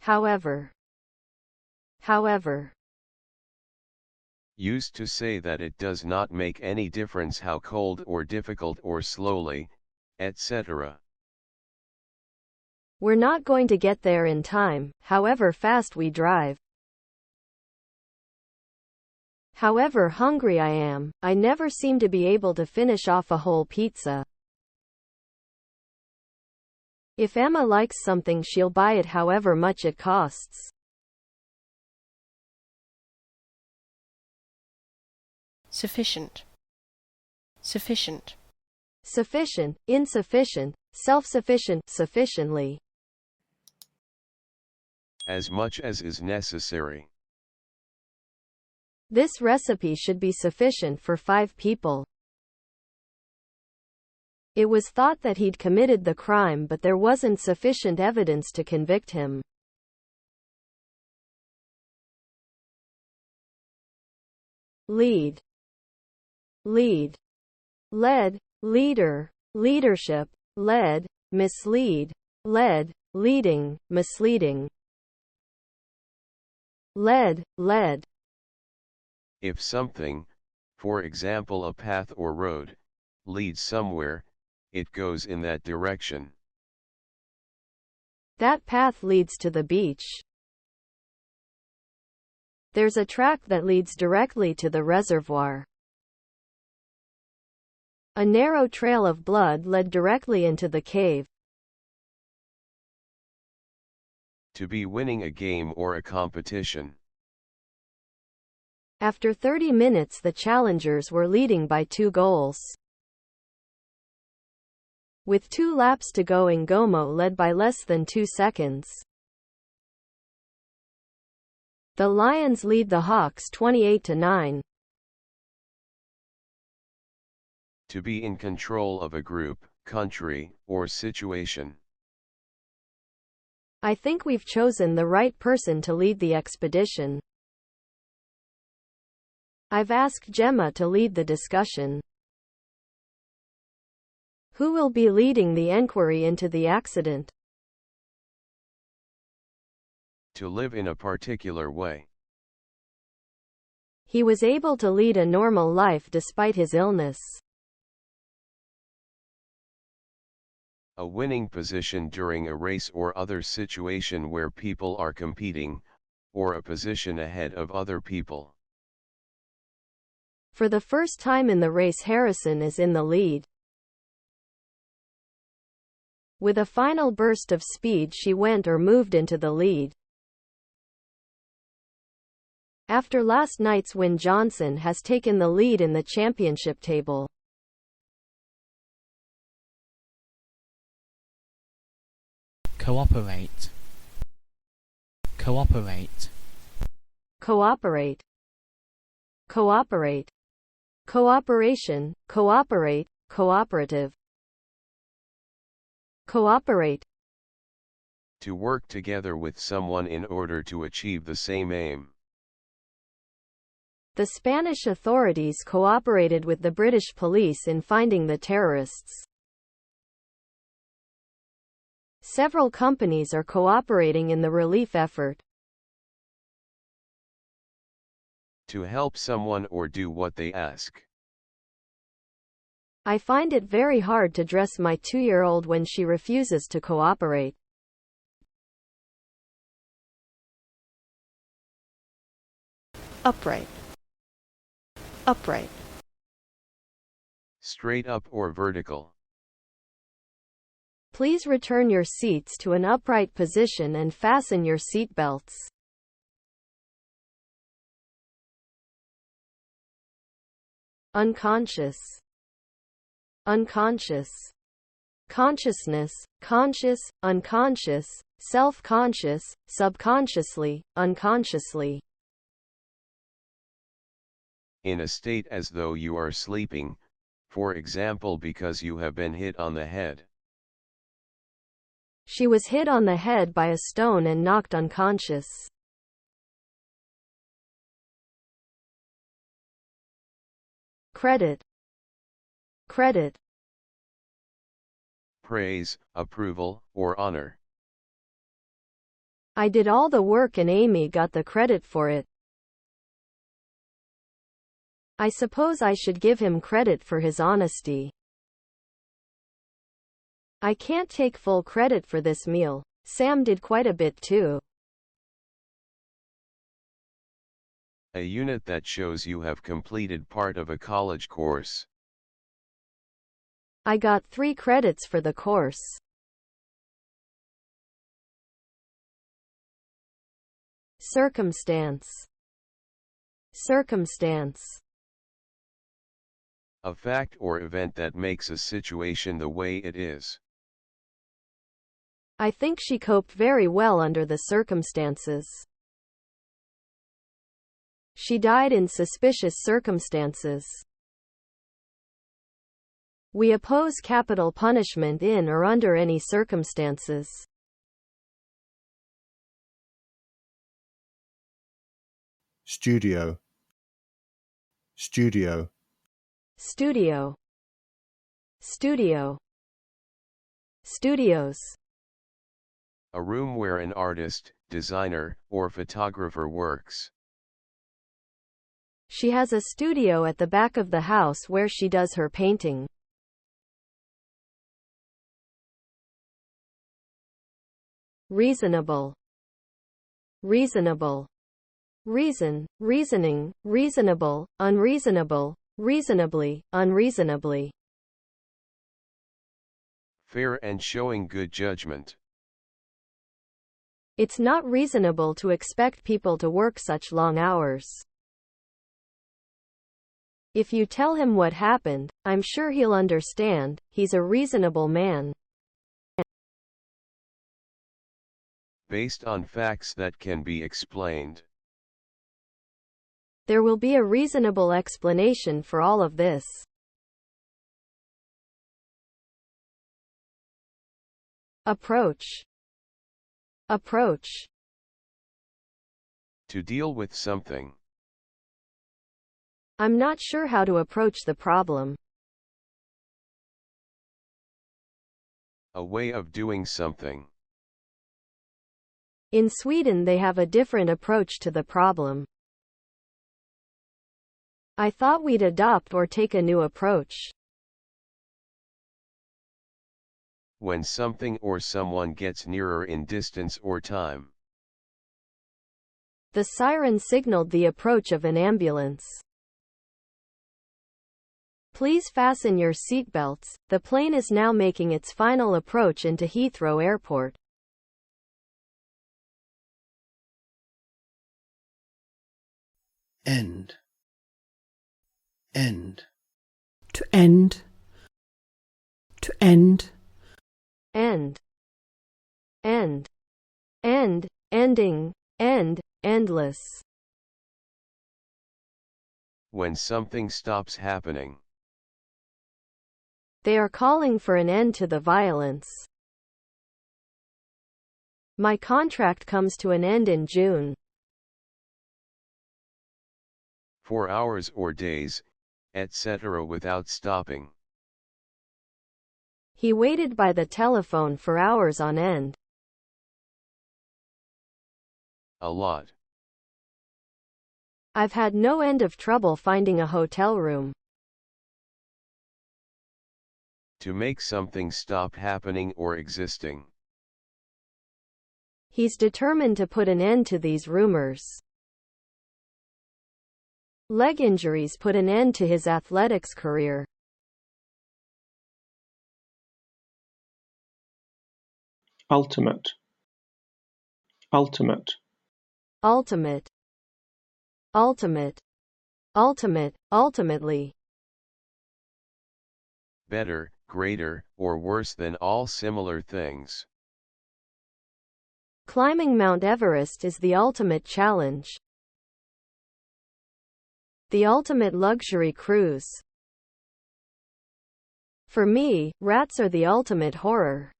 However. However. Used to say that it does not make any difference how cold or difficult or slowly, etc. We're not going to get there in time, however fast we drive. However hungry I am, I never seem to be able to finish off a whole pizza. If Emma likes something, she'll buy it however much it costs. Sufficient. Sufficient. Sufficient, insufficient, self-sufficient, sufficiently. As much as is necessary. This recipe should be sufficient for 5 people. It was thought that he'd committed the crime, but there wasn't sufficient evidence to convict him. Lead. Lead. Led, leader, leadership, led, mislead, led, leading, misleading. Led, led. If something, for example a path or road, leads somewhere, it goes in that direction. That path leads to the beach. There's a track that leads directly to the reservoir. A narrow trail of blood led directly into the cave. To be winning a game or a competition. After 30 minutes the challengers were leading by 2 goals. With 2 laps to go, Ngomo led by less than 2 seconds. The Lions lead the Hawks 28-9. To be in control of a group, country, or situation. I think we've chosen the right person to lead the expedition. I've asked Gemma to lead the discussion. Who will be leading the enquiry into the accident? To live in a particular way. He was able to lead a normal life despite his illness. A winning position during a race or other situation where people are competing, or a position ahead of other people. For the first time in the race, Harrison is in the lead. With a final burst of speed, she went or moved into the lead. After last night's win, Johnson has taken the lead in the championship table. Cooperate. Cooperate. Cooperate. Cooperate. Cooperation, cooperate, cooperative. Cooperate. To work together with someone in order to achieve the same aim. The Spanish authorities cooperated with the British police in finding the terrorists. Several companies are cooperating in the relief effort. To help someone or do what they ask. I find it very hard to dress my 2-year-old when she refuses to cooperate. Upright. Upright. Straight up or vertical. Please return your seats to an upright position and fasten your seat belts. Unconscious. Unconscious. Consciousness, conscious, unconscious, self-conscious, subconsciously, unconsciously. In a state as though you are sleeping, for example because you have been hit on the head. She was hit on the head by a stone and knocked unconscious. Credit. Credit. Praise, approval, or honor. I did all the work and Amy got the credit for it. I suppose I should give him credit for his honesty. I can't take full credit for this meal. Sam did quite a bit too. A unit that shows you have completed part of a college course. I got 3 credits for the course. Circumstance. Circumstance. A fact or event that makes a situation the way it is. I think she coped very well under the circumstances. She died in suspicious circumstances. We oppose capital punishment in or under any circumstances. Studio. Studio. Studio. Studio. Studios. A room where an artist, designer, or photographer works. She has a studio at the back of the house where she does her painting. Reasonable. Reasonable. Reason, reasoning, reasonable, unreasonable, reasonably, unreasonably. Fair and showing good judgment. It's not reasonable to expect people to work such long hours. If you tell him what happened, I'm sure he'll understand. He's a reasonable man. Based on facts that can be explained. There will be a reasonable explanation for all of this. Approach. Approach. To deal with something. I'm not sure how to approach the problem. A way of doing something. In Sweden they have a different approach to the problem. I thought we'd adopt or take a new approach. When something or someone gets nearer in distance or time. The siren signaled the approach of an ambulance. Please fasten your seatbelts. The plane is now making its final approach into Heathrow Airport. End. End. To end. To end. End. End. End. Ending. End. Endless. When something stops happening. They are calling for an end to the violence. My contract comes to an end in June. For hours or days, etc. without stopping. He waited by the telephone for hours on end. A lot. I've had no end of trouble finding a hotel room. To make something stop happening or existing. He's determined to put an end to these rumors. Leg injuries put an end to his athletics career. Ultimate. Ultimate. Ultimate. Ultimate. Ultimate. Ultimately. Better, greater, or worse than all similar things. Climbing Mount Everest is the ultimate challenge. The ultimate luxury cruise. For me, rats are the ultimate horror.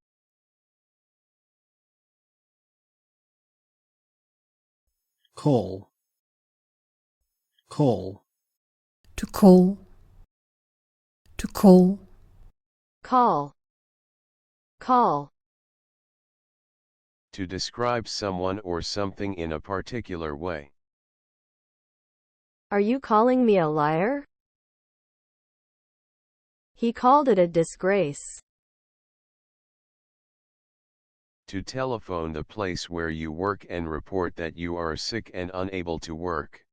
Call. Call. To call. To call. Call. Call. To describe someone or something in a particular way. Are you calling me a liar? He called it a disgrace. To telephone the place where you work and report that you are sick and unable to work.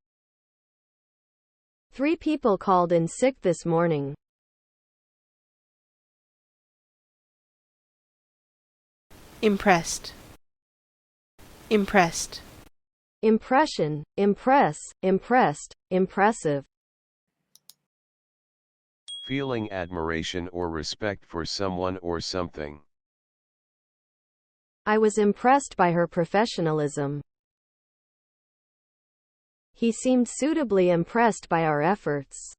3 people called in sick this morning. Impressed. Impressed. Impression, impress, impressed, impressive. Feeling admiration or respect for someone or something. I was impressed by her professionalism. He seemed suitably impressed by our efforts.